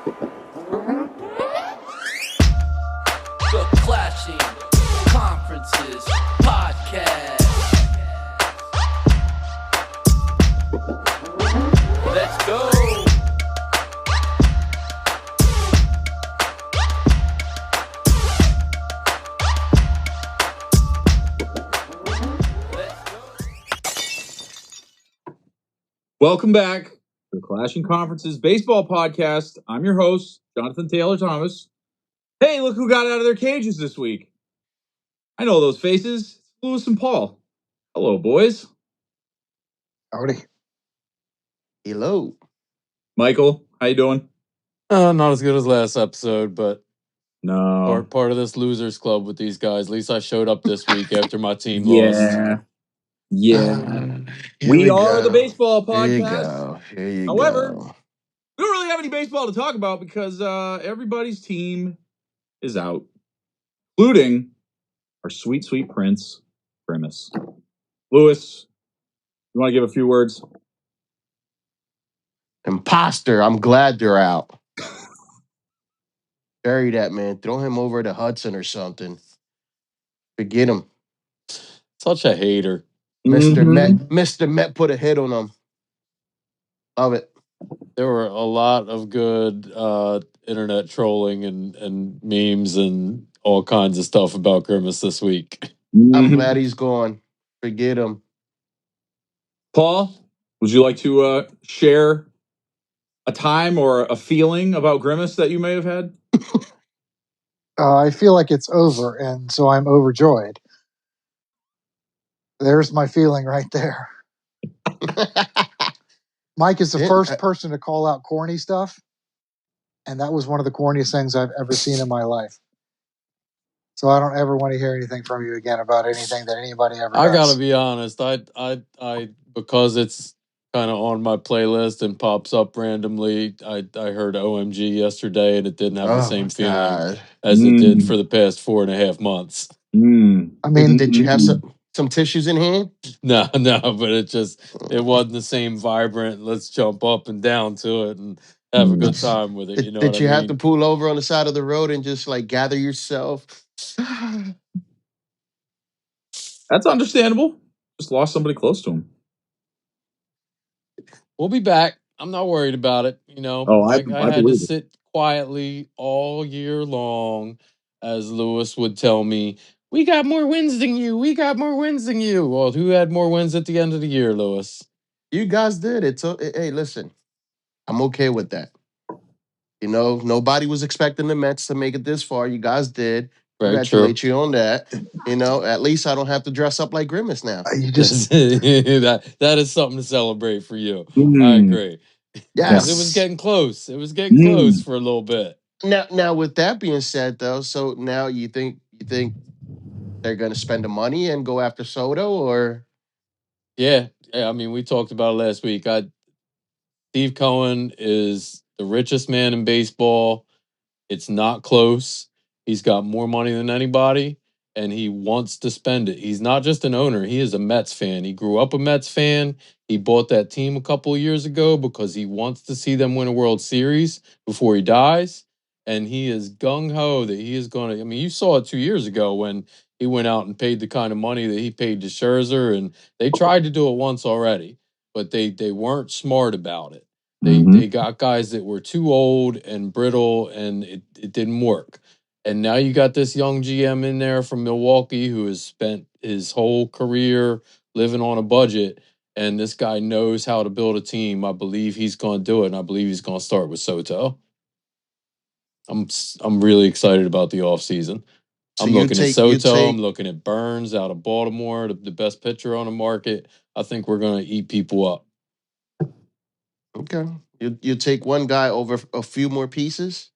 The Clashing Conferences Podcast. Let's go. Welcome back to the Clashing Conferences Baseball Podcast. I'm your host, Jonathan Taylor Thomas. Hey, look who got out of their cages this week. I know those faces. It's Lewis and Paul. Hello, boys. Howdy. Hello. Michael, how you doing? Not as good as last episode, but No. part of this losers club with these guys. At least I showed up this week after my team lost. Yeah. Here We are go. the baseball Here you podcast. go. Here you However, go. we don't really have any baseball to talk about because everybody's team is out, including our sweet, sweet prince, Grimace. Lewis, you want to give a few words? Imposter. I'm glad they're out. Bury that man. Throw him over to Hudson or something. Forget him. Such a hater. Mr. Met put a hit on him. Love it. There were a lot of good internet trolling and memes and all kinds of stuff about Grimace this week. I'm glad he's gone. Forget him. Paul, would you like to share a time or a feeling about Grimace that you may have had? I feel like it's over, and so I'm overjoyed. There's my feeling right there. Mike is the first person to call out corny stuff, and that was one of the corniest things I've ever seen in my life. So I don't ever want to hear anything from you again about anything that anybody ever does. I gotta be honest. I because it's kind of on my playlist and pops up randomly. I heard OMG yesterday, and it didn't have the same feeling as it did for the past 4.5 months. I mean, did you have some tissues in hand? No, but it wasn't the same vibrant. Let's jump up and down to it and have a good time with it. You know, did you have to pull over on the side of the road and just like gather yourself? That's understandable. Just lost somebody close to him. We'll be back. I'm not worried about it. You know, I had to sit quietly all year long, as Lewis would tell me. We got more wins than you. We got more wins than you. Well, who had more wins at the end of the year, Lewis? You guys did. Hey, listen, I'm okay with that. You know, nobody was expecting the Mets to make it this far. You guys did. Congratulate you on that. You know, at least I don't have to dress up like Grimace now. You just that is something to celebrate for you. I agree. Yes, it was getting close. It was getting close for a little bit. Now, with that being said, though, so now you think they're going to spend the money and go after Soto, or? Yeah. I mean, we talked about it last week. Steve Cohen is the richest man in baseball. It's not close. He's got more money than anybody, and he wants to spend it. He's not just an owner. He is a Mets fan. He grew up a Mets fan. He bought that team a couple of years ago because he wants to see them win a World Series before he dies. And he is gung-ho that he is going to... I mean, you saw it 2 years ago when he went out and paid the kind of money that he paid to Scherzer, and they tried to do it once already, but they weren't smart about it. They got guys that were too old and brittle, and it didn't work. And now you got this young GM in there from Milwaukee who has spent his whole career living on a budget, and this guy knows how to build a team. I believe he's going to do it, and I believe he's going to start with Soto. I'm really excited about the offseason. So I'm looking at Soto. I'm looking at Burns out of Baltimore, the best pitcher on the market. I think we're going to eat people up. Okay. You take one guy over a few more pieces?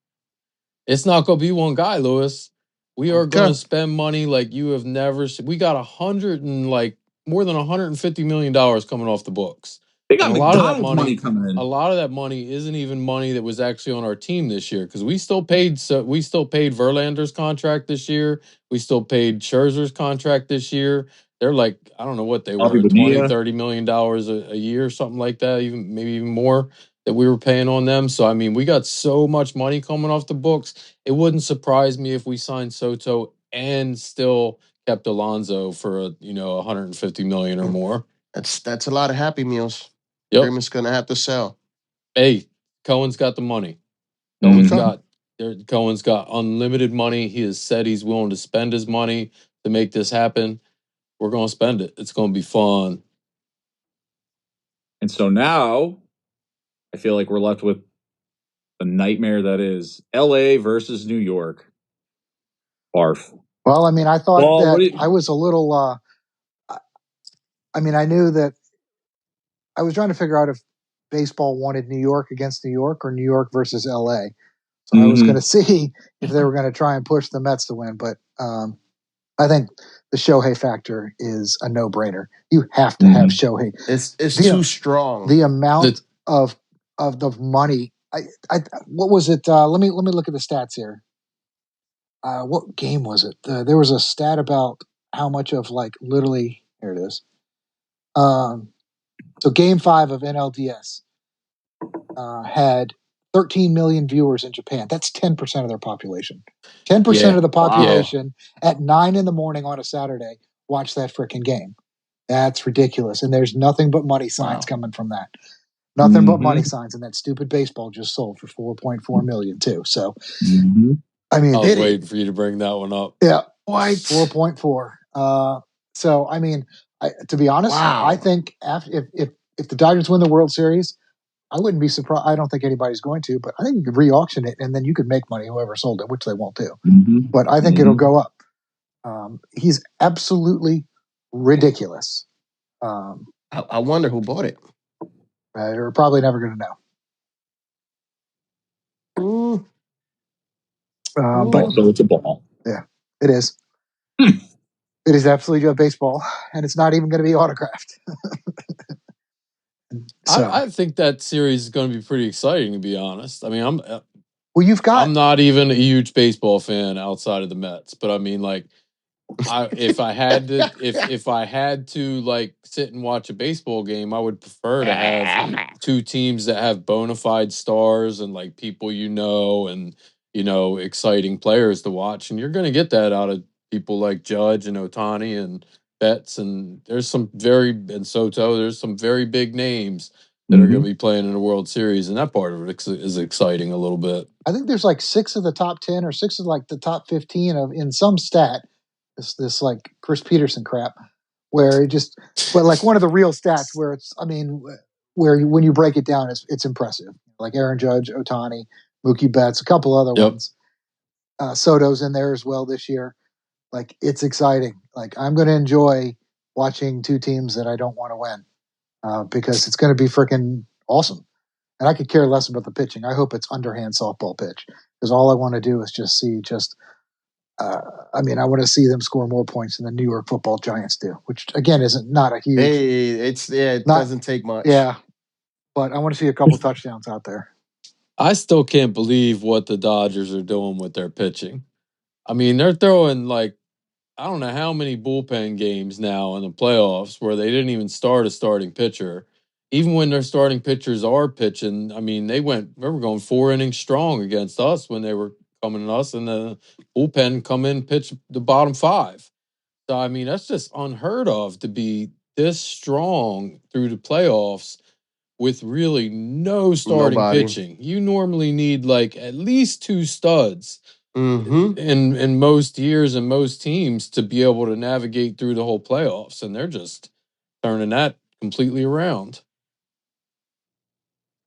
It's not going to be one guy, Lewis. We are going to spend money like you have never seen. We got more than $150 million coming off the books. They got McDonald's money coming in. A lot of that money isn't even money that was actually on our team this year, because we still paid Verlander's contract this year. We still paid Scherzer's contract this year. They're like, I don't know what they were, $20-30 million a year, something like that, maybe even more. that we were paying on them. So, I mean, we got so much money coming off the books. It wouldn't surprise me if we signed Soto and still kept Alonso for $150 million or more. That's a lot of Happy Meals. Yep. Freeman's gonna have to sell. Hey, Cohen's got the money. Mhm. Cohen's got unlimited money. He has said he's willing to spend his money to make this happen. We're going to spend it. It's going to be fun. And so now I feel like we're left with the nightmare that is LA versus New York. Barf. Well, I mean, I thought Well, what that do you- I was a little. I mean, I knew that I was trying to figure out if baseball wanted New York against New York or New York versus LA. So I was Mhm. going to see if they were going to try and push the Mets to win, but I think the Shohei factor is a no-brainer. You have to have Shohei. It's The- too strong. The amount of the money. What was it? Let me look at the stats here. What game was it? There was a stat about how much of like literally. Here it is. So Game 5 of NLDS had 13 million viewers in Japan. That's 10% of their population. 10% of the population at 9 in the morning on a Saturday watch that freaking game. That's ridiculous. And there's nothing but money signs coming from that. Nothing but money signs. And that stupid baseball just sold for 4.4 million too. So, I mean, I was waiting for you to bring that one up. Yeah. 4.4. So, I mean, to be honest, I think if the Dodgers win the World Series, I wouldn't be surprised. I don't think anybody's going to, but I think you could re-auction it and then you could make money whoever sold it, which they won't do. But I think it'll go up. He's absolutely ridiculous. I wonder who bought it. You're probably never going to know. But so it's a ball. Yeah, it is. It is absolutely a baseball, and it's not even going to be autographed. So I think that series is going to be pretty exciting, to be honest. I mean, well, I'm not even a huge baseball fan outside of the Mets, but I mean, like, if I had to like sit and watch a baseball game, I would prefer to have two teams that have bona fide stars and like people and exciting players to watch, and you're going to get that out of people like Judge and Otani and Betts, and there's some Soto. There's some very big names that are going to be playing in the World Series, and that part of it is exciting a little bit. I think there's like 6 of the top 10 or 6 of like the top 15 of in some stat. This like Chris Peterson crap, where but like one of the real stats where it's, I mean, when you break it down, it's impressive. Like Aaron Judge, Otani, Mookie Betts, a couple other ones. Soto's in there as well this year. Like, it's exciting. Like, I'm going to enjoy watching two teams that I don't want to win because it's going to be freaking awesome. And I could care less about the pitching. I hope it's underhand softball pitch because all I want to do is just see I want to see them score more points than the New York Football Giants do, which again isn't not a huge. Hey, it doesn't take much. Yeah, but I want to see a couple touchdowns out there. I still can't believe what the Dodgers are doing with their pitching. I mean, they're throwing like, I don't know how many bullpen games now in the playoffs where they didn't even start a starting pitcher. Even when their starting pitchers are pitching, I mean, they were going 4 innings strong against us when they were coming to us, and the bullpen come in, pitch the bottom 5. So, I mean, that's just unheard of to be this strong through the playoffs with really no starting pitching. You normally need like at least 2 studs in most years and most teams to be able to navigate through the whole playoffs, and they're just turning that completely around.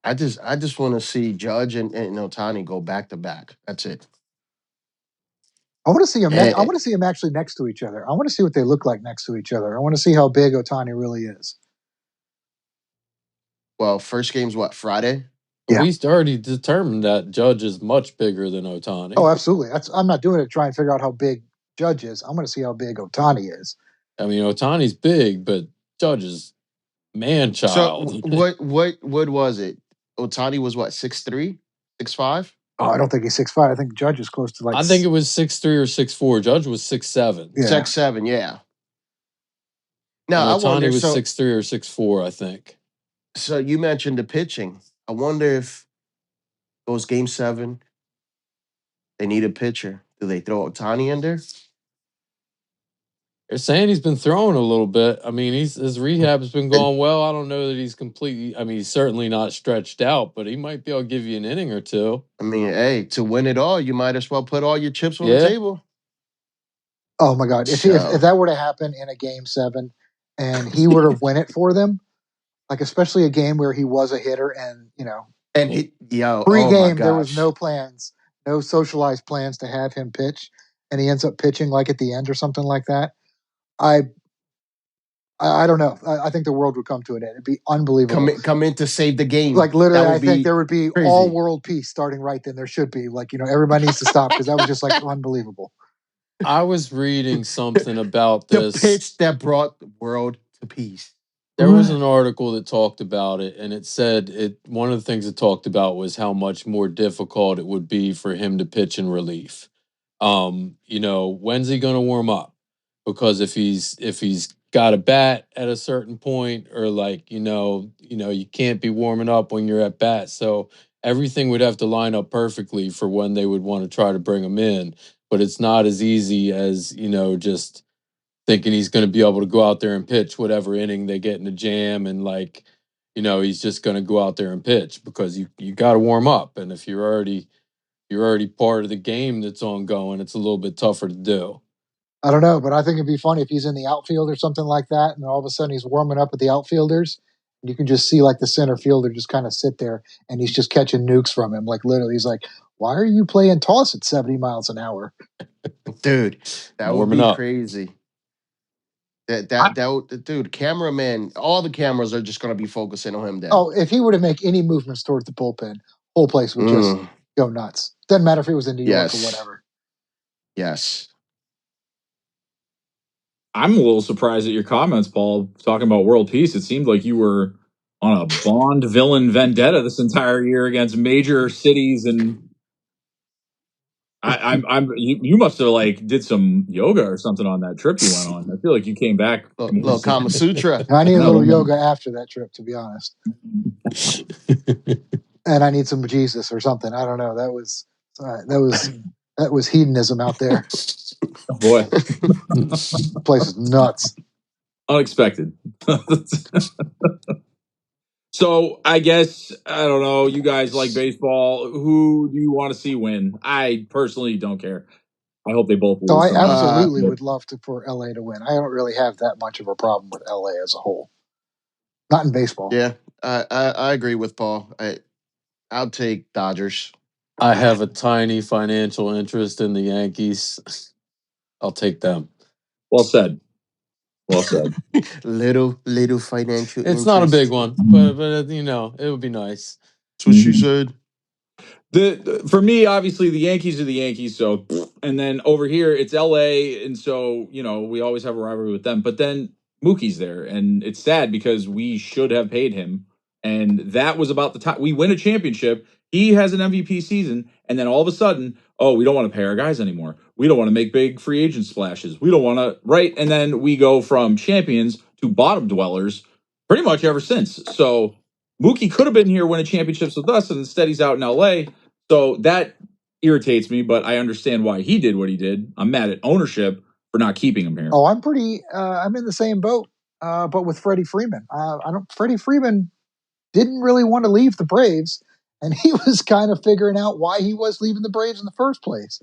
I just want to see Judge and Otani go back to back. That's it. I want to see them. I want to see them actually next to each other. I want to see what they look like next to each other. I want to see how big Otani really is. Well, first game's what, Friday? Yeah. We already determined that Judge is much bigger than Otani. Oh, absolutely. I'm not doing it to try and figure out how big Judge is. I'm going to see how big Otani is. I mean, Otani's big, but Judge is man-child. So what was it? Otani was what, 6'3", 6'5"? Oh, I don't think he's 6'5". I think Judge is close to like. I think it was 6'3" or 6'4". Judge was 6'7". Yeah. 6'7", yeah. Now and I Otani wonder. was 6'3" or 6'4", I think. So you mentioned the pitching. I wonder if goes Game 7, they need a pitcher. Do they throw Otani in there? They're saying he's been throwing a little bit. I mean, his rehab's been And going well. I don't know that he's completely. I mean, he's certainly not stretched out, but he might be able to give you an inning or two. I mean, hey, to win it all, you might as well put all your chips on the Yeah. table. Oh my God! If So, that were to happen in a Game 7, and he were to win it for them, like especially a game where he was a hitter, and and oh my pre-game there was gosh. no plans, no socialized plans to have him pitch, and he ends up pitching like at the end or something like that. I don't know. I think the world would come to an end. It'd be unbelievable. Come in to save the game. Like literally, That would I think be there would be crazy. all world peace starting right then. There should be everybody needs to stop because that was just like unbelievable. I was reading something about The this. pitch that brought the world to peace. There was an article that talked about it, and it said one of the things it talked about was how much more difficult it would be for him to pitch in relief. When's he going to warm up? Because if he's got a bat at a certain point, or you can't be warming up when you're at bat. So everything would have to line up perfectly for when they would want to try to bring him in. But it's not as easy as just thinking he's going to be able to go out there and pitch whatever inning they get in the jam, and he's just going to go out there and pitch, because you got to warm up, and if you're already part of the game that's ongoing, it's a little bit tougher to do. I don't know, but I think it'd be funny if he's in the outfield or something like that, and all of a sudden he's warming up with the outfielders. And you can just see like the center fielder just kind of sit there, and he's just catching nukes from him. Like literally, he's like, "Why are you playing toss at 70 miles an hour, Dude? That would Warming be up. crazy. Dude, cameraman, all the cameras are just going to be focusing on him then. Oh, if he were to make any movements towards the bullpen, whole place would just go nuts. Doesn't matter if it was in New York or whatever. Yes. I'm a little surprised at your comments, Paul, talking about world peace. It seemed like you were on a Bond villain vendetta this entire year against major cities, and you must have did some yoga or something on that trip you went on. I feel like you came back. Little Kama Sutra. I need a little yoga after that trip, to be honest. And I need some Jesus or something. I don't know. That was hedonism out there. Oh, boy, The place is nuts. Unexpected. So I guess, I don't know, you guys like baseball. Who do you want to see win? I personally don't care. I hope they both lose. So I somehow. absolutely would love for LA to win. I don't really have that much of a problem with LA as a whole. Not in baseball. Yeah, I agree with Paul. I'll take Dodgers. I have a tiny financial interest in the Yankees. I'll take them. Well said. Well said. little financial It's interest. not a big one, but it would be nice. That's what she said. For me, obviously, the Yankees are the Yankees. So, and then over here, it's LA, and so we always have a rivalry with them. But then Mookie's there, and it's sad because we should have paid him, and that was about the time we win a championship. He has an MVP season, and then all of a sudden, oh, we don't want to pay our guys anymore. We don't want to make big free agent splashes. We don't want to, right? And then we go from champions to bottom dwellers pretty much ever since. So Mookie could have been here winning championships with us, and instead he's out in LA. So that irritates me, but I understand why he did what he did. I'm mad at ownership for not keeping him here. Oh, I'm in the same boat, but with Freddie Freeman. Freddie Freeman didn't really want to leave the Braves, and he was kind of figuring out why he was leaving the Braves in the first place.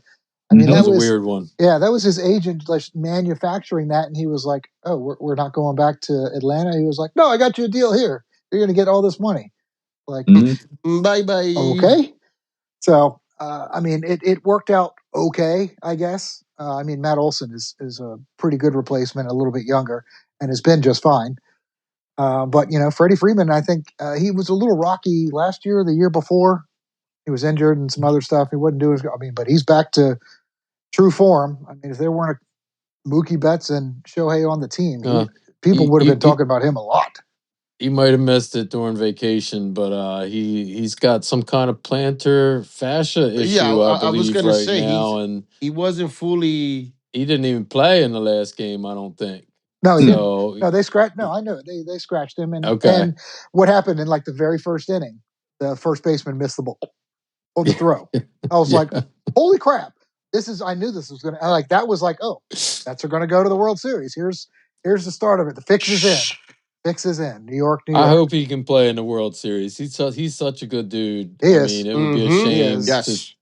I mean, that was a weird one. Yeah, that was his agent manufacturing that, and he was like, "Oh, we're not going back to Atlanta." He was like, "No, I got you a deal here. You're going to get all this money." Like, bye. Okay. So, it worked out okay, I guess. Matt Olson is a pretty good replacement, a little bit younger, and has been just fine. But Freddie Freeman, I think he was a little rocky last year, the year before. He was injured and some other stuff. He wasn't doing. But he's back to true form. I mean, if there weren't Mookie Betts and Shohei on the team, people would have been talking about him a lot. He might have missed it during vacation, but he's got some kind of plantar fascia issue. I was going to say now, and he wasn't fully. He didn't even play in the last game, I don't think. No, he didn't. No, they scratched. No, I know they scratched him. And what happened in the very first inning? the first baseman missed the ball on the throw. I was like, holy crap. I knew this was going to, like, that was like, oh, Mets are going to go to the World Series. Here's the start of it. The fix is in. Fix is in. New York, New York. I hope he can play in the World Series. He's such a good dude. He I is. mean, it would be a Mhm. shame Yes.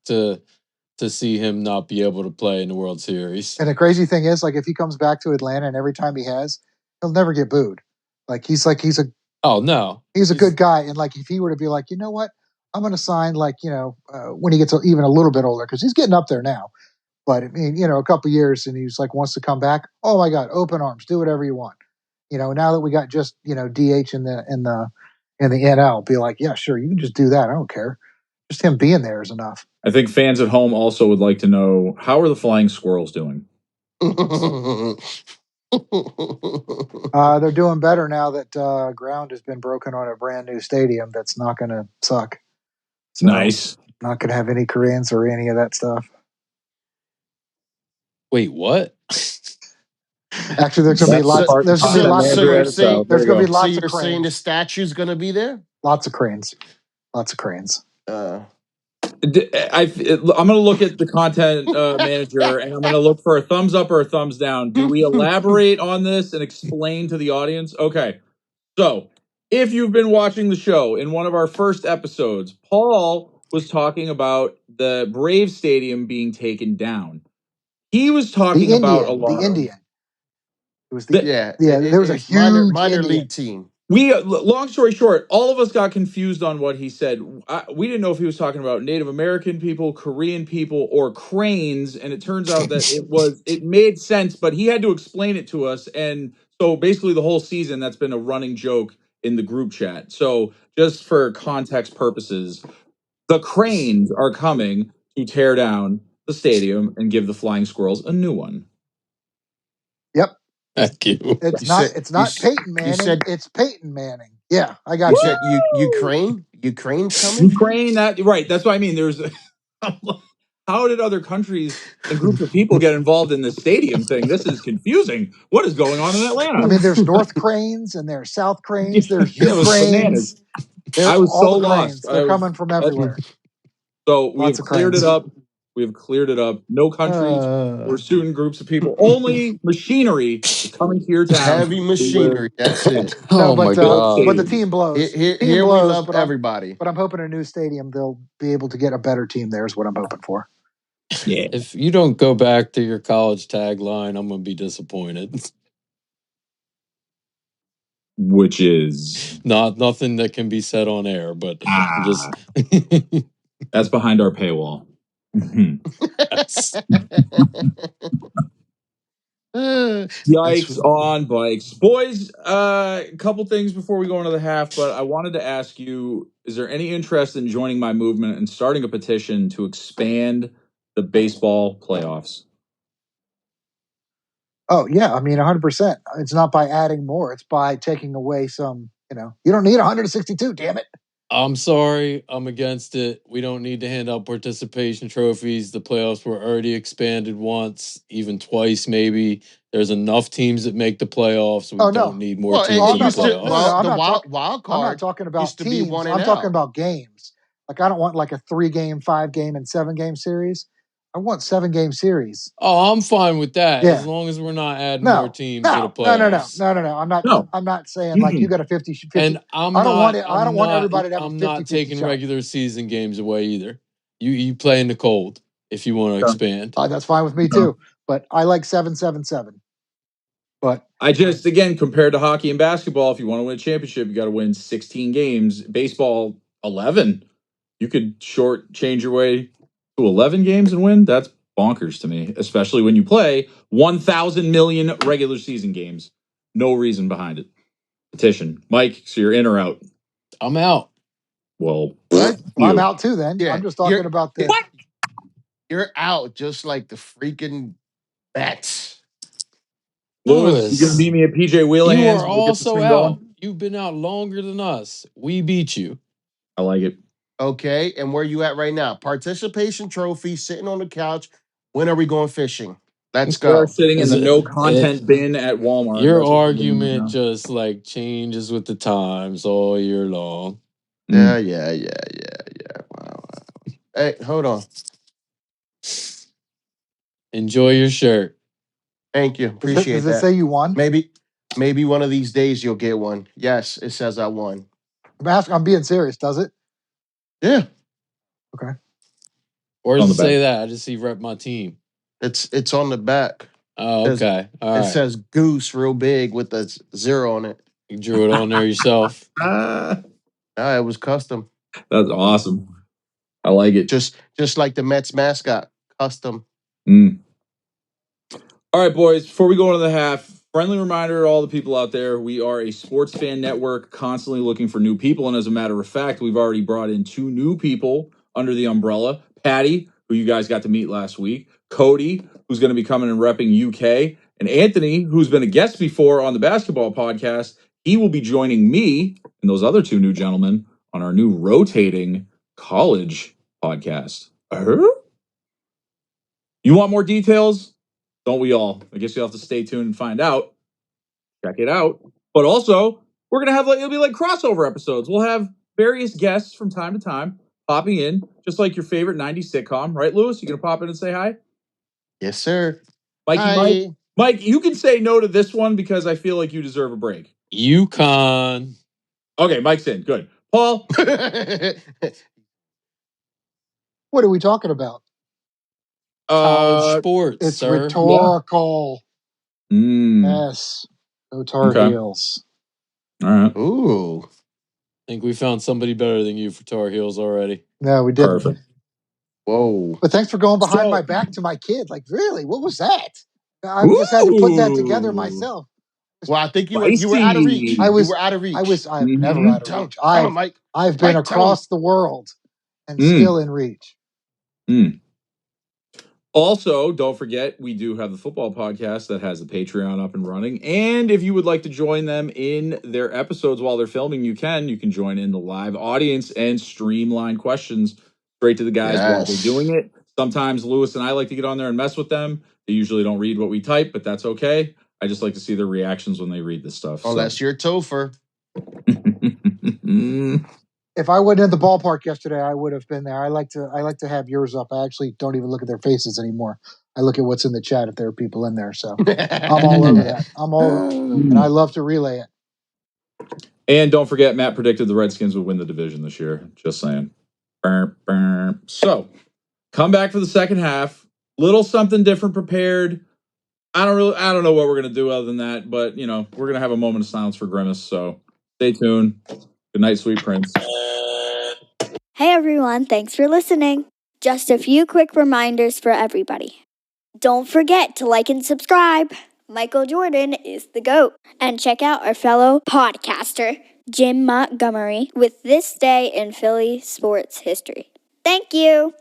to see him not be able to play in the World Series. And the crazy thing is, like, if he comes back to Atlanta and every time he has, he'll never get booed. He's a Oh no, he's a good guy. And like, if he were to be like, you know what, I'm going to sign, like, when he gets even a little bit older, because he's getting up there now. But I mean, a couple of years, and he's like wants to come back. Oh my God, open arms, do whatever you want. Now that we got just DH in the NL, be like, yeah, sure, you can just do that. I don't care. Just him being there is enough. I think fans at home also would like to know, how are the Flying Squirrels doing? They're doing better now that ground has been broken on a brand new stadium that's not going to suck. So, Nice. Not going to have any Koreans or any of that stuff. wait, what? Actually, there's going to be lots. There's going to be lots. There's going to be lots of cranes. Saying the statue's going to be there? Lots of cranes. Lots of cranes. I'm going to look at the content manager, and I'm going to look for a thumbs up or a thumbs down. Do we elaborate on this and explain to the audience? Okay. So, if you've been watching the show, in one of our first episodes, Paul was talking about the Braves Stadium being taken down. He was talking about a lot. The Indian. It was there was a huge minor league team. Long story short, all of us got confused on what he said. We didn't know if he was talking about Native American people, Korean people, or cranes, and it turns out that it made sense, but he had to explain it to us. And so basically the whole season, that's been a running joke in the group chat. So just for context purposes, the cranes are coming to tear down the stadium and give the Flying Squirrels a new one. Yep. Thank you. It's not Peyton Manning. It's Peyton Manning. Yeah, I got you. You said Ukraine? Ukraine's coming? Ukraine, right. That's what I mean. How did other countries and groups of people get involved in this stadium thing? This is confusing. What is going on in Atlanta? I mean, there's North Cranes and there's South Cranes. There's Cranes. I was so lost. They're coming from everywhere. So we've cleared it up. We've cleared it up. No countries or student groups of people. Only machinery is coming to your town. Heavy machinery. That's it. My God. But the team blows. Here we love everybody. But I'm hoping a new stadium, they'll be able to get a better team there is what I'm hoping for. Yeah. If you don't go back to your college tagline, I'm going to be disappointed. Which is? Nothing that can be said on air, but just... That's behind our paywall. Yikes on bikes. Boys, a couple things before we go into the half, but I wanted to ask you, is there any interest in joining my movement and starting a petition to expand the baseball playoffs? Oh, yeah. I mean, 100%. It's not by adding more. It's by taking away some, you don't need 162, damn it. I'm sorry. I'm against it. We don't need to hand out participation trophies. The playoffs were already expanded once, even twice, maybe. There's enough teams that make the playoffs. We don't need more teams in the playoffs. The wild card. I'm not talking about teams. I'm talking about games. Like, I don't want like a 3-game, 5-game, and 7-game series. I want 7-game series. Oh, I'm fine with that. Yeah. As long as we're not adding more teams to the playoffs. No. I'm not saying like you got a 50-50. And I don't want everybody to have a 50-50 I'm not taking regular season games away either. You play in the cold if you want to expand. That's fine with me too. But I like 7-7-7. But I just, again, compared to hockey and basketball, if you want to win a championship, you got to win 16 games. Baseball, 11. You could change your way to 11 games and win. That's bonkers to me, especially when you play 1,000 million regular season games. No reason behind it. Petition. Mike, so you're in or out? I'm out. Well, I'm out too then. Yeah, I'm just talking about this. What? You're out just like the freaking Mets. Lewis, you gonna beat me at PJ Wheelahands? You are also out. You've been out longer than us. We beat you. I like it. Okay, and where you at right now? Participation trophy, sitting on the couch. When are we going fishing? Let's go. We're sitting in the no content bin at Walmart. Your argument just like changes with the times all year long. Yeah. Wow. Hey, hold on. Enjoy your shirt. Thank you. Appreciate Does it that. say you won? Maybe one of these days you'll get one. Yes, it says I won. I'm being serious. Does it? Yeah, Okay. Or On does the it say back. that? I just see rep my team. it's on the back. Oh, Says- okay. All It right. says Goose real big with a 0 on it. You drew it on there yourself. Ah, It was custom. that's awesome. I like it. Just like the Mets mascot, custom. All right, boys, before we go into the half, friendly reminder to all the people out there, we are a sports fan network constantly looking for new people. And as a matter of fact, we've already brought in 2 new people under the umbrella. Patty, who you guys got to meet last week. Cody, who's going to be coming and repping UK. And Anthony, who's been a guest before on the basketball podcast. He will be joining me and those other 2 new gentlemen on our new rotating college podcast. You want more details? Don't we all? I guess you'll have to stay tuned and find out. Check it out. But also, we're gonna have it'll be like crossover episodes. We'll have various guests from time to time popping in, just like your favorite '90s sitcom, right, Lewis? You gonna pop in and say hi, Yes, sir. Mikey? Mike, you can say no to this one because I feel like you deserve a break. UConn. Okay, Mike's in. Good. Paul. What are we talking about? College sports, It's sir. rhetorical. Mm, Yes. Go Tar Okay. Heels. all right. Ooh. I think we found somebody better than you for Tar Heels already. No, we didn't. Perfect. Whoa. But thanks for going behind my back to my kid. Like, really? What was that? I just had to put that together Ooh. myself. Well, I think you were out of reach. Spicy. You were out of reach. I'm never Mhm. out of Tell reach. him, Mike. I've been Mike, tell him. across the world and Mm. still in reach. Also, don't forget, we do have the football podcast that has the Patreon up and running. And if you would like to join them in their episodes while they're filming, you can. You can join in the live audience and streamline questions straight to the guys while they're Yes. doing it. Sometimes Lewis and I like to get on there and mess with them. They usually don't read what we type, but that's okay. I just like to see their reactions when they read this stuff. Unless you're Topher. If I wasn't at the ballpark yesterday, I would have been there. I like to have yours up. I actually don't even look at their faces anymore. I look at what's in the chat if there are people in there. So I'm all over that. I'm all and I love to relay it. And don't forget, Matt predicted the Redskins would win the division this year. Just saying. So, come back for the second half. Little something different prepared. I don't know what we're gonna do other than that, but we're gonna have a moment of silence for Grimace. So stay tuned. Good night, sweet prince. Hey everyone, thanks for listening. Just a few quick reminders for everybody. Don't forget to like and subscribe. Michael Jordan is the GOAT. And check out our fellow podcaster, Jim Montgomery, with This Day in Philly Sports History. Thank you.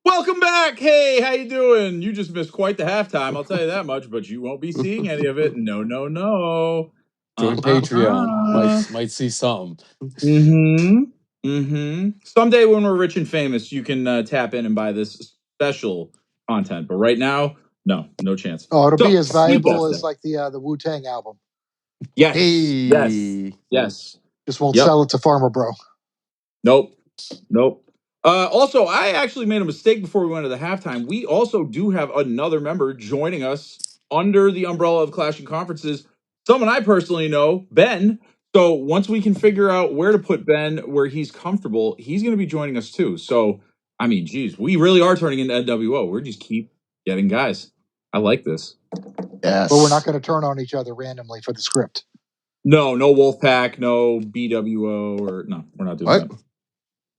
Welcome back. Hey, how you doing? You just missed quite the halftime. I'll tell you that much, but you won't be seeing any of it. No. Join Patreon. Might see something. Someday when we're rich and famous, you can tap in and buy this special content. But right now, no chance. Oh, it'll So, be as valuable Steve as like the Wu-Tang album. Yes. Hey. Yes. Just won't Yep. sell it to Farmer Bro. Nope. Also, I actually made a mistake before we went to the halftime. We also do have another member joining us under the umbrella of Clashing Conferences. Someone I personally know, Ben. So once we can figure out where to put Ben, where he's comfortable, he's going to be joining us too. So, I mean, geez, we really are turning into NWO. We're just keep getting guys. I like this. Yes. But we're not going to turn on each other randomly for the script. No Wolfpack, no BWO, or no, we're not doing What?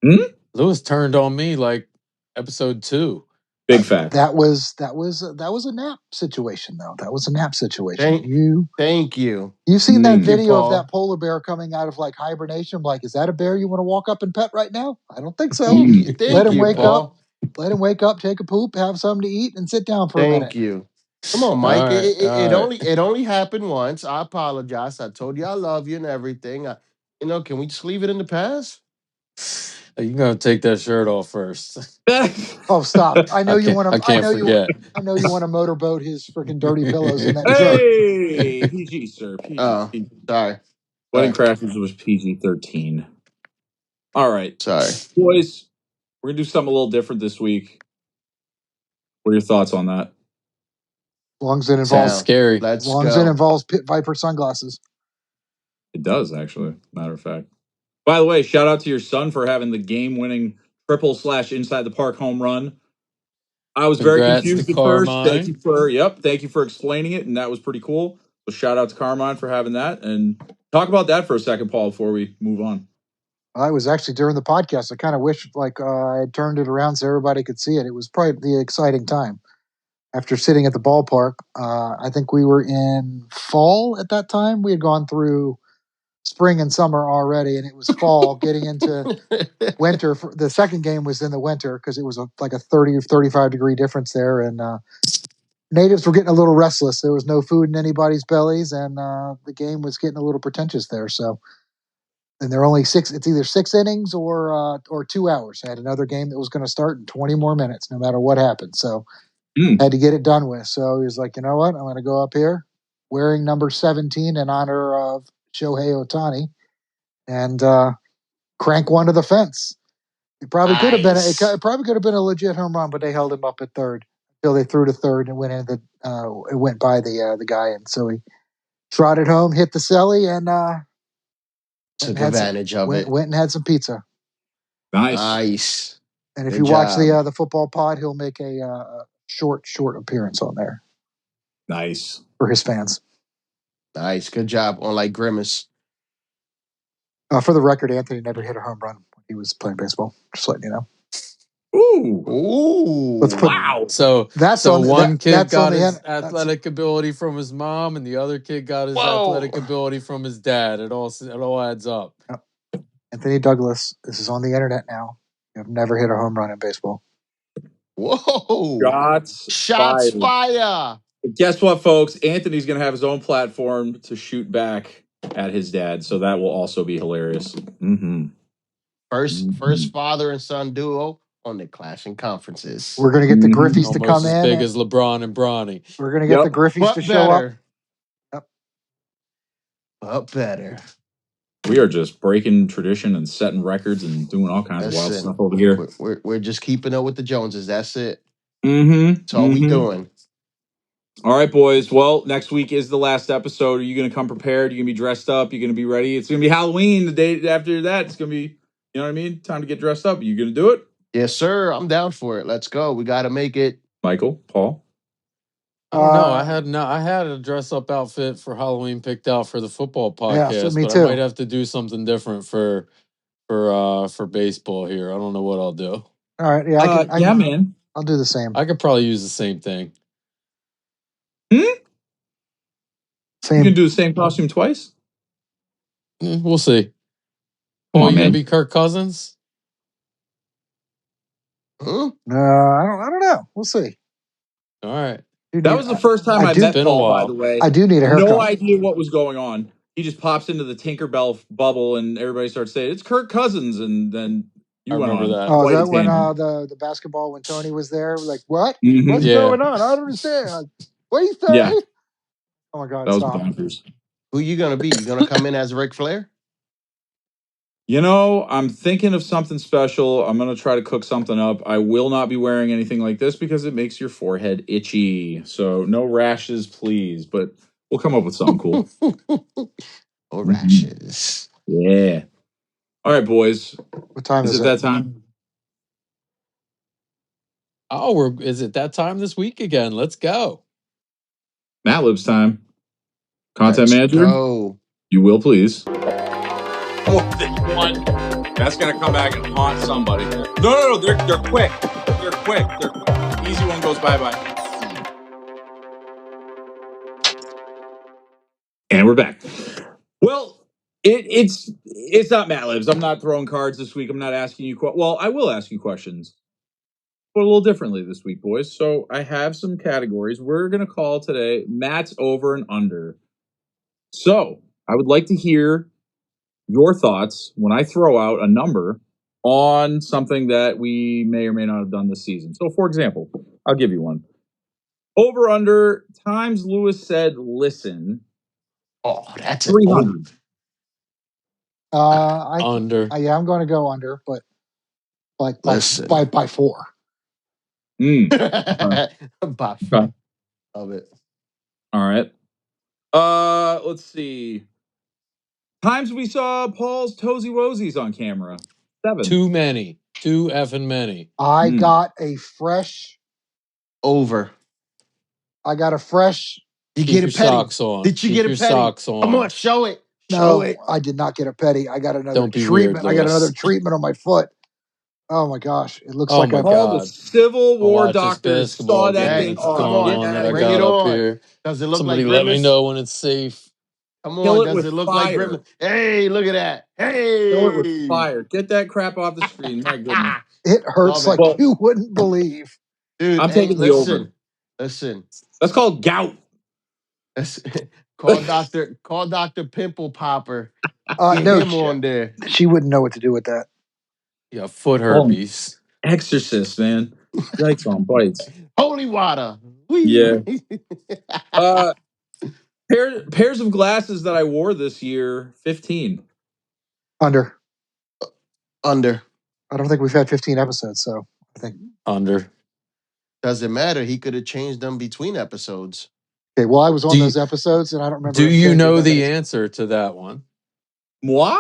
that. Lewis turned on me like episode 2. Big fact. That was a nap situation, though. That was a nap situation. Thank you. You've seen that Thank you, video of Paul. that polar bear coming out of like hibernation. I'm like, is that a bear you want to walk up and pet right now? I don't think so. Thank Let him you, wake Paul. up. Let him wake up, take a poop, have something to eat, and sit down for a minute. Thank you. Come on, Mike. All right, It only happened once. I apologize. I told you I love you and everything. Can we just leave it in the past? You're gonna take that shirt off first. Oh, stop! I know I you can't. want I to. I can't know you. forget. I know you want to motorboat his freaking dirty pillows in that truck. Hey, PG, sir. PG. Oh, PG. sorry. Wedding Crashers was PG-13. All right. Sorry. Boys, we're going to do something a little different this week. What are your thoughts on that? As long as it Sounds involves, scary. as Let's long as it go. involves Pit Viper sunglasses. It does, actually, matter of fact. By the way, shout out to your son for having the game-winning triple/inside the park home run. I was very Congrats to confused at first. Thank you Carmine. for explaining it, and that was pretty cool. So shout out to Carmine for having that. And talk about that for a second, Paul, before we move on. I was actually during the podcast. I kind of wish I had turned it around so everybody could see it. It was probably the exciting time. After sitting at the ballpark, I think we were in fall at that time. We had gone through spring and summer already, and it was fall getting into winter. The second game was in the winter because it was like a 30 or 35 degree difference there, and natives were getting a little restless. There was no food in anybody's bellies, and the game was getting a little pretentious there. So, and they're only six. It's either 6 innings or 2 hours. I had another game that was going to start in 20 more minutes, no matter what happened. So, had to get it done with. So he was like, you know what? I'm going to go up here wearing number 17 in honor of Shohei Ohtani and crank one to the fence. It probably could have been. It probably could have been a legit home run, but they held him up at third until they threw to third and went in it went by the guy, and so he trotted home, hit the celly, and Took advantage of it. Went and had some pizza. Nice. And if Good you watch job. the football pod, he'll make a short appearance on there. Nice. For his fans. Nice. Good job on like Grimace. For the record, Anthony never hit a home run when he was playing baseball. Just letting you know. Ooh. Let's put, Wow. So that's so on one kid that's got on his the athletic ability from his mom, and the other kid got his Whoa. athletic ability from his dad. It all adds up. Anthony Douglas. This is on the internet now. You've never hit a home run in baseball. Whoa. Shots fire. Guess what, folks? Anthony's going to have his own platform to shoot back at his dad, so that will also be hilarious. Mm-hmm. First father and son duo on the Clashing Conferences. We're going to get the Griffies to come Almost as in. big as LeBron and Bronny. We're going to get the Griffies to show up. Yep. But better. We are just breaking tradition and setting records and doing all kinds of wild stuff over here. We're just keeping up with the Joneses. That's it. Mm-hmm. That's all we doing. All right, boys. Well, next week is the last episode. Are you going to come prepared? Are you going to be dressed up? You're going to be ready? It's going to be Halloween the day after that. It's going to be, you know what I mean? Time to get dressed up. Are you going to do it? Yes, sir. I'm down for it. Let's go. We got to make it. Michael, Paul? I don't know. I had a dress up outfit for Halloween picked out for the football podcast, Yeah, me but too. I might have to do something different for baseball here. I don't know what I'll do. All right. Yeah, man. I'll do the same. I could probably use the same thing. Same. You can do the same costume twice? We'll see. Come on, you man. gonna be Kirk Cousins? I don't know. We'll see. All right. That was the first time I met Paul, by the way. I do need a haircut. No idea what was going on. He just pops into the Tinkerbell bubble, and everybody starts saying, it's Kirk Cousins, and then you went on. that. Oh, is that when the basketball, when Tony was there? Like, what? Mm-hmm. What's going on? I don't understand. What are you saying? Yeah. Oh, my God. That was Stop. bonkers. Who you going to be? You going to come in as Ric Flair? You know, I'm thinking of something special. I'm going to try to cook something up. I will not be wearing anything like this because it makes your forehead itchy. So no rashes, please. But we'll come up with something cool. Or rashes. Yeah. All right, boys. What time is it? That time? Oh, is it that time this week again? Let's go. Matt Lib's time. Content Let's manager. Go. You will, please. One. That's gonna come back and haunt somebody. No. They're quick. They're quick. Easy one goes bye. And we're back. Well, it's not Matt Libs. I'm not throwing cards this week. I'm not asking you. Well, I will ask you questions, but a little differently this week, boys. So I have some categories. We're gonna call today Matt's over and under. So I would like to hear your thoughts when I throw out a number on something that we may or may not have done this season. So, for example, I'll give you one. Over under times Lewis said, listen. Oh, that's an 300. Under. Yeah, I'm going to go under, but like Listen. by 4. By Okay. of it. All right. Let's see. Times we saw Paul's Toesy Woesies on camera. 7. Too many. Too effing many. I got a fresh. Over. I got a fresh. You Keep get your a petty. socks on. Did you Keep get a your petty? socks on. Come on, show it. No, Show it. I did not get a petty. I got another Don't be treatment. weird, I got Lewis. another treatment on my foot. Oh my gosh! It looks Oh like my I. Paul, the God. Civil I'll War watch this doctors basketball saw that game Yeah, thing that's off. come going Get on. on that out I of Bring got it here. up on. here. Does it look Somebody like let me Grimace? know when it's safe. Come Kill on. it Does with it look like fire. Grimace? Hey, look at that. Kill it with Hey. fire. Get that crap off the screen. My goodness. It hurts Love it. like Well, you wouldn't believe. Dude, I'm hey, taking the over. Listen. That's called gout. Call Dr. Pimple Popper. Get No, him on there. she wouldn't know what to do with that. Yeah, foot Oh, herpes. Exorcist, man. Yikes on bites. Holy water. Whee. Yeah. Pairs of glasses that I wore this year, 15. Under. Under. I don't think we've had 15 episodes, so I think. Under. Doesn't matter. He could have changed them between episodes. Okay, well, I was on Do you- those episodes, and I don't remember. Do him you changing know that the many. answer to that one? Moi?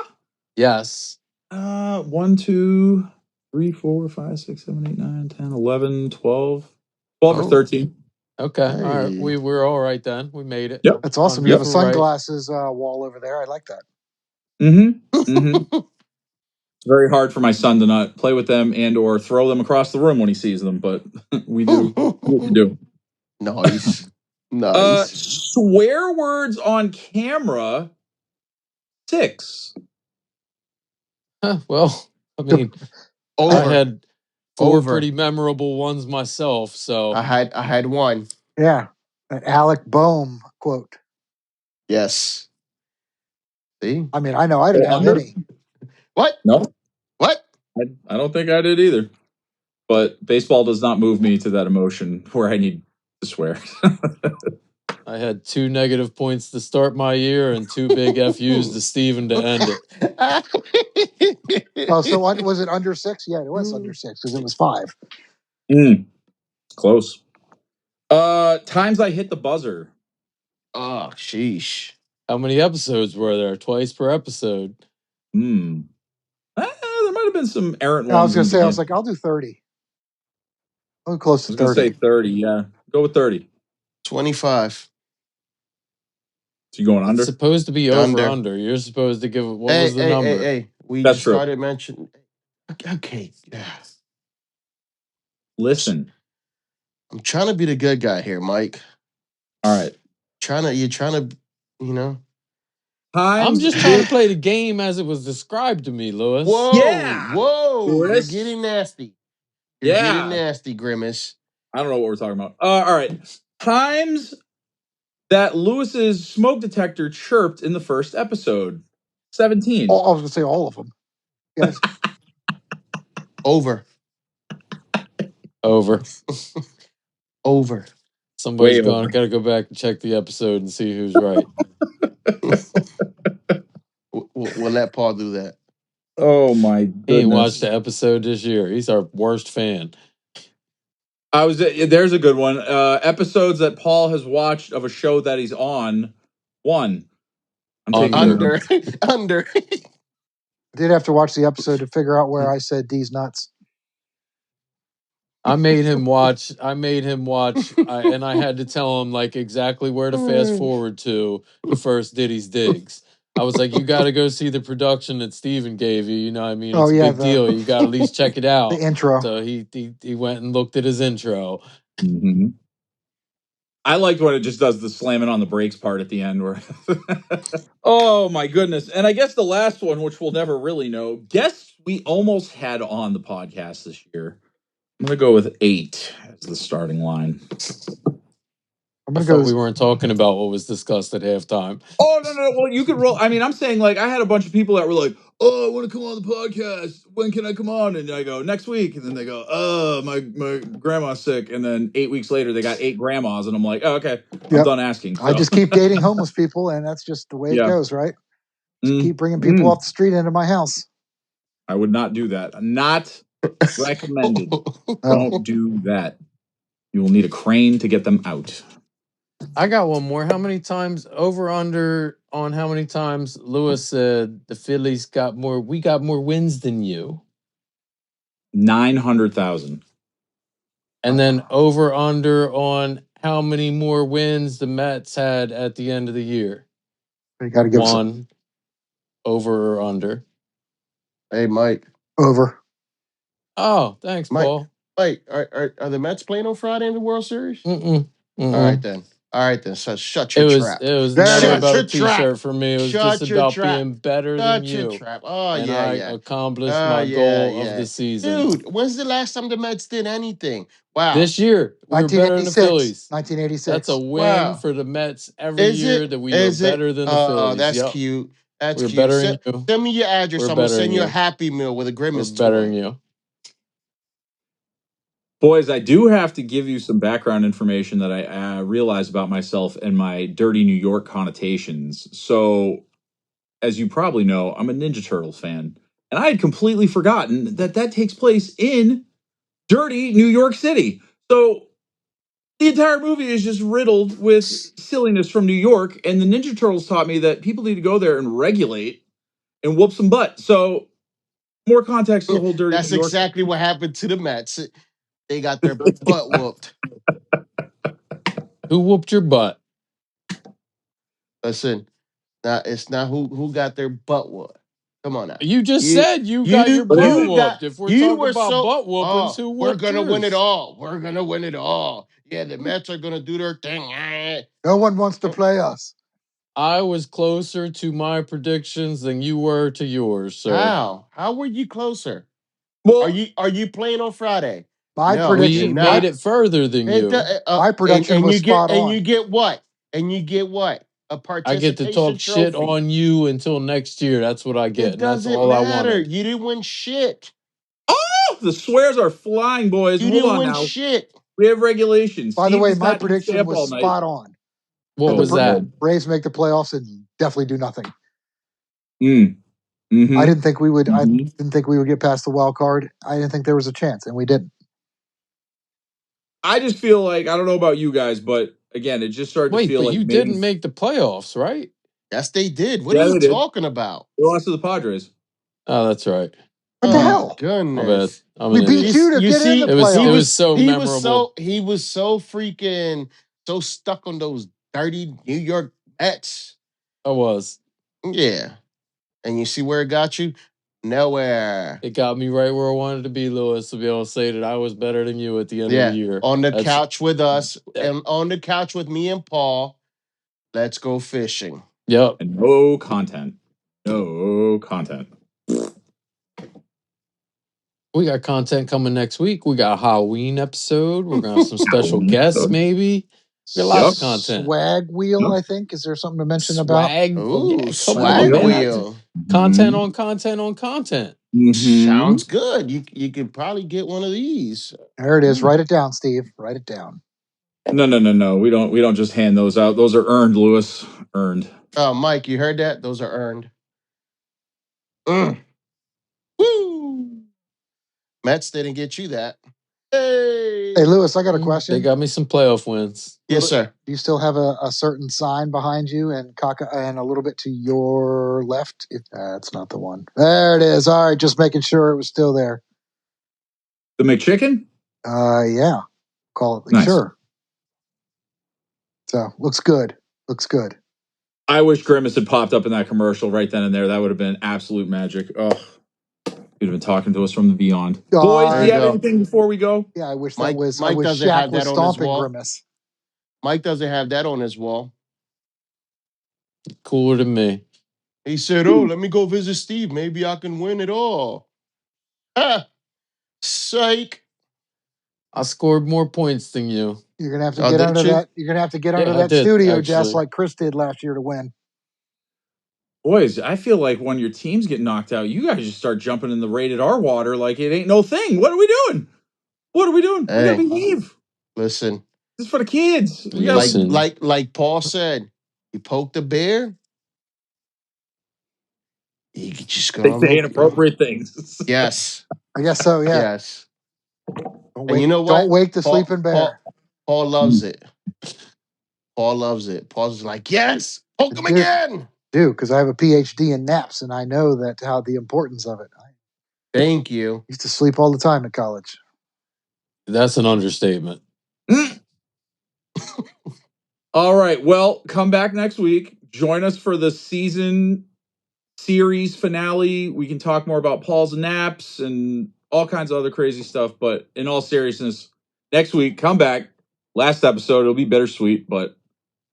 Yes. 1, 2, 3, 4, 5, 6, 7, 8, 9, 10, 11, 12. 12 or 13. Okay. All right. Hey. We're all right then. We made it. Yep. That's awesome. I You have a guess we're right. sunglasses wall over there. I like that. It's very hard for my son to not play with them and or throw them across the room when he sees them, but we do what we do. Nice. Nice. Swear words on camera, 6. Well, I mean, Over. I had 4 Over. pretty memorable ones myself. So I had one. Yeah, an Alec Boehm quote. Yes. See? I mean, I know I didn't have Under? any. What? No, What? I don't think I did either. But baseball does not move me to that emotion where I need to swear. I had 2 negative points to start my year and 2 big FUs to Steven to end it. Oh, so was it under 6? Yeah, it was under 6 because it was 5. Close. Times I hit the buzzer. Oh, sheesh. How many episodes were there? Twice per episode. There might have been some errant ones. I was going to say, I in was like, I'll do 30. I'll go close to I was going to 30. say 30, yeah. Go with 30. 25. So you going under? It's supposed to be over Under. under. You're supposed to give it. What was the number? Hey. We That's just true. started mentioning. Okay. Yeah. Listen. I'm trying to be the good guy here, Mike. All right. You're trying to, you know. I'm just trying to play the game as it was described to me, Lewis. Whoa. Yeah. Whoa. Lewis. You're getting nasty. You're getting nasty, Grimace. I don't know what we're talking about. All right. Times that Lewis's smoke detector chirped in the first episode. 17. I was going to say all of them. Yes. Over. Over. Over. Somebody's Way over. got to go back and check the episode and see who's right. We'll let Paul do that. Oh my goodness. He ain't watched the episode this year. He's our worst fan. There's a good one. Episodes that Paul has watched of a show that he's on. 1. I'm taking Under. Under. I did have to watch the episode to figure out where I said D's nuts. I made him watch, and I had to tell him like exactly where to fast forward to the first Diddy's Digs. I was like, you got to go see the production that Steven gave you. You know what I mean? It's a big deal. You got to at least check it out. The intro. So he went and looked at his intro. Mm-hmm. I liked when it just does the slamming on the brakes part at the end. Where oh my goodness. And I guess the last one, which we'll never really know, guess we almost had on the podcast this year. I'm going to go with 8 as the starting line. I thought we weren't talking about what was discussed at halftime. Oh, no. Well, you could roll. I mean, I'm saying like I had a bunch of people that were like, oh, I want to come on the podcast. When can I come on? And I go, next week. And then they go, oh, my grandma's sick. And then 8 weeks later, they got 8 grandmas. And I'm like, oh, okay, I'm done asking. I just keep dating homeless people, and that's just the way it goes, right? Just keep bringing people off the street into my house. I would not do that. Not recommended. Don't do that. You will need a crane to get them out. I got one more. How many times over under on how many times Lewis said the Phillies got more? We got more wins than you. 900,000. And then over under on how many more wins the Mets had at the end of the year. You got to give one over or under. Hey, Mike. Over. Oh, thanks, Mike. Paul. Mike, are the Mets playing on Friday in the World Series? Mm-mm. All right then. So shut your trap. It was There never it is. about a Shut your t-shirt trap. for me. It was Shut just your about trap. being better than Shut your you. trap. Oh, And yeah, I yeah. accomplished my goal of the season. Dude, when's the last time the Mets did anything? Wow. This year, we were better than the Phillies. 1986. That's a win for the Mets every year that we are better than the Phillies. Oh, that's cute. That's we're cute. Better than you. Send me your address. We're I'm going to better send than you a you. Happy Meal with a Grimace We're better toy. than you. Boys, I do have to give you some background information that I realized about myself and my dirty New York connotations. So, as you probably know, I'm a Ninja Turtles fan. And I had completely forgotten that takes place in dirty New York City. So, the entire movie is just riddled with silliness from New York. And the Ninja Turtles taught me that people need to go there and regulate and whoop some butt. So, more context to the whole dirty That's New York. exactly what happened to the Mets. They got their butt whooped. Who whooped your butt? Listen, it's not who got their butt whooped. Come on now. You just said you got your butt whooped. If we're talking about butt whoopings, who whooped we're gonna yours? win it all. We're gonna win it all. Yeah, the Mets are gonna do their thing. No one wants to play us. I was closer to my predictions than you were to yours, sir. How were you closer? Well, are you playing on Friday? My No, prediction we made it further than you. my prediction was spot on. And you get what? And you get what? A participation I get to talk shit trophy. on you until next year. That's what I get. It doesn't that's all matter. I wanted. You didn't win shit. Oh, the swears are flying, boys. You Hold didn't on win now. shit. We have regulations. By the Steve way, does my not stay prediction up all was night. spot on. What was that? Braves make the playoffs and definitely do nothing. Mm-hmm. I didn't think we would. I didn't think we would get past the wild card. I didn't think there was a chance, and we didn't. I just feel like, I don't know about you guys, but again, it just started to feel like you didn't make the playoffs, right? Yes, they did. What are you talking about? They lost to the Padres. Oh, that's right. What the hell? Goodness. We beat you to get in the playoffs. It was so memorable. He was so freaking so stuck on those dirty New York Mets. I was. Yeah. And you see where it got you? Nowhere. It got me right where I wanted to be, Lewis, to be able to say that I was better than you at the end of the year. On the couch with us, and on the couch with me and Paul. Let's go fishing. Yep. And no content. No content. We got content coming next week. We got a Halloween episode. We're going to have some special guests, maybe. We got lots of content. Swag wheel, I think. Is there something to mention about? Ooh, swag wheel. Content on content on content. Sounds good. You could probably get one of these. There it is. Write it down, Steve. Write it down. No. We don't just hand those out. Those are earned, Lewis. Earned. Oh, Mike, you heard that? Those are earned. Woo! Mets didn't get you that. Hey, Lewis, I got a question. They got me some playoff wins. Yes, sir. Do you still have a certain sign behind you and a little bit to your left? That's not the one. There it is. All right, just making sure it was still there. The McChicken? Yeah. Call it. Nice. Sure. So, looks good. Looks good. I wish Grimace had popped up in that commercial right then and there. That would have been absolute magic. Oh, you'd have been talking to us from the beyond. Boys, do you have anything before we go? Yeah, I wish Mike, that was. Mike I wish doesn't Shaq have was that on his stomping wall. Grimace. Mike doesn't have that on his wall. Cooler than me. He said, "Oh, let me go visit Steve. Maybe I can win it all." Ah, psych. I scored more points than you. You're gonna have to get under that. You're gonna have to get under that studio desk like Chris did last year to win. Boys, I feel like when your teams get knocked out, you guys just start jumping in the rated R water like it ain't no thing. What are we doing? What are we doing? We gotta Hey, behave. listen. This is for the kids. We gotta Listen. Like Paul said, you poke the bear, you just they gonna say look. inappropriate things. Yes, I guess so. Yeah. yes. Don't And you know Don't what? wake the sleeping bear. Paul loves it. Paul loves it. Paul's like, yes, poke him Dude. again. Because I have a PhD in naps, and I know that how the importance of it. I Thank you. used to sleep all the time at college. That's an understatement. All right. Well, come back next week. Join us for the season series finale. We can talk more about Paul's naps and all kinds of other crazy stuff. But in all seriousness, next week, come back. Last episode, it'll be bittersweet, but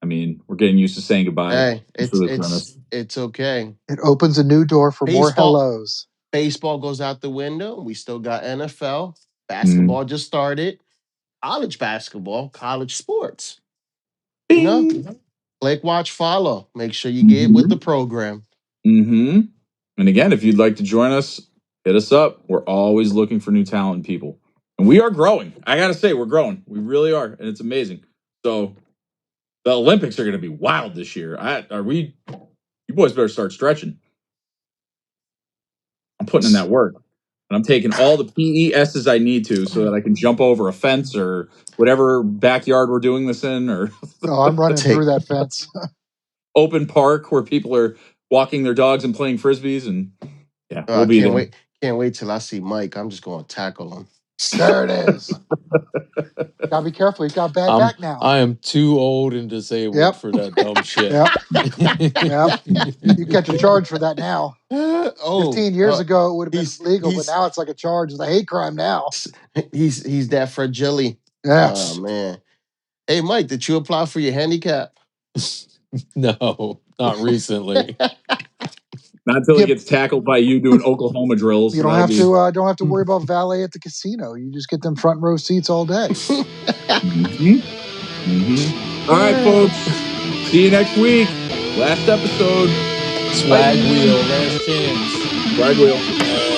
I mean, we're getting used to saying goodbye. Hey, for the premise. it's okay. It opens a new door for more hellos. Baseball goes out the window. We still got NFL. Basketball just started. College basketball, college sports. You know, click, watch, follow. Make sure you get with the program. Mm-hmm. And again, if you'd like to join us, hit us up. We're always looking for new talent and people. And we are growing. I got to say, we're growing. We really are. And it's amazing. So the Olympics are going to be wild this year. You boys better start stretching. I'm putting in that work. And I'm taking all the PESs I need to so that I can jump over a fence or whatever backyard we're doing this in, or I'm running through that fence. Open park where people are walking their dogs and playing frisbees. And yeah, we'll be there. Can't wait till I see Mike. I'm just going to tackle him. There it is. Gotta be careful. He's got bad back now. I am too old and disabled for that dumb shit. You catch a charge for that now. 15 years ago, it would have been legal, but now it's like a charge. It's a hate crime now. He's that fragile. Yes. Oh, man. Hey, Mike, did you apply for your handicap? No, not recently. Not until he gets tackled by you doing Oklahoma drills. You don't have to worry about valet at the casino. You just get them front row seats all day. All right, folks. See you next week. Last episode. Swag wheel, last chance. Swag wheel.